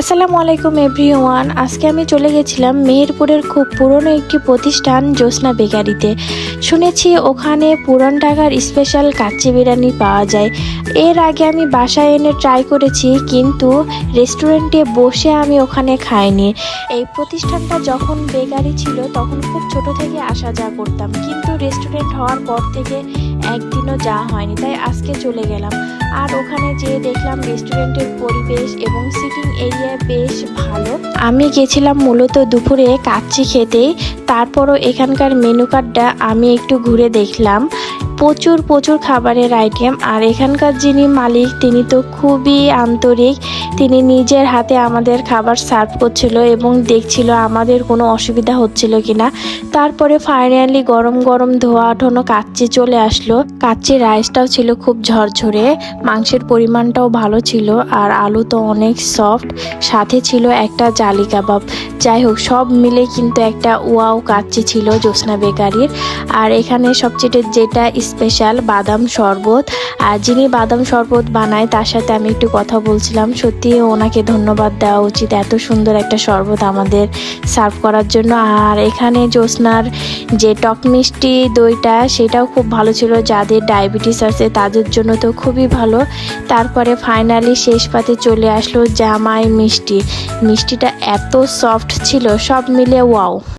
আসসালামু আলাইকুম এভরিওয়ান। আজকে আমি চলে গেছিলাম মেহেরপুরের খুব পুরনো একটি প্রতিষ্ঠান জ্যোৎস্না বেকারিতে। শুনেছি ওখানে পুরান ঢাকার স্পেশাল কাচ্চি বিরিয়ানি পাওয়া যায়। এর আগে আমি বাসায় এনে ট্রাই করেছি, কিন্তু রেস্টুরেন্টে বসে আমি ওখানে খাইনি। এই প্রতিষ্ঠানটা যখন বেকারি ছিল তখন খুব ছোট থেকে আসা যাওয়া করতাম, কিন্তু রেস্টুরেন্ট হওয়ার পর থেকে একদিনও যাওয়া হয়নি, তাই আজকে চলে গেলাম। আর ওখানে যেয়ে দেখলাম রেস্টুরেন্টের পরিবেশ এবং সিটিং এরিয়া বেশ ভালো। আমি গেছিলাম মূলত দুপুরে কাচ্চি খেতে, তারপরও এখানকার মেনু কার্ডটা আমি একটু ঘুরে দেখলাম। প্রচুর খাবারের আইটেম, আর এখানকার যিনি মালিক তিনি তো খুবই আন্তরিক। তিনি নিজের হাতে আমাদের খাবার সার্ভ করছিল এবং দেখছিল আমাদের কোনো অসুবিধা হচ্ছিল কিনা। তারপরে ফাইনালি গরম গরম ধোয়া ওঠানো কাচ্চি চলে আসলো। কাচ্চির রাইসটাও ছিল খুব ঝরঝরে, মাংসের পরিমাণটাও ভালো ছিল, আর আলু তো অনেক সফট, সাথে ছিল একটা জালি কাবাব। যাই হোক, সব মিলে কিন্তু একটা ওয়াও কাচ্চি ছিল জ্যোৎস্না বেকারির। আর এখানে সবচেয়ে যেটা স্পেশাল বাদাম শরবত, আর যিনি বাদাম শরবত বানায় তার সাথে আমি একটু কথা বলছিলাম। সত্যি ওনাকে ধন্যবাদ দেওয়া উচিত, এত সুন্দর একটা শরবত আমাদের সার্ভ করার জন্য। আর এখানে জ্যোৎস্নার যে টক মিষ্টি দইটা সেটাও খুব ভালো ছিল, যাদের ডায়াবেটিস আছে তাদের জন্য তো খুবই ভালো। তারপরে ফাইনালি শেষ পাতে চলে আসলো জামাই মিষ্টি। মিষ্টিটা এত সফট ছিল, সব মিলে ওয়াও।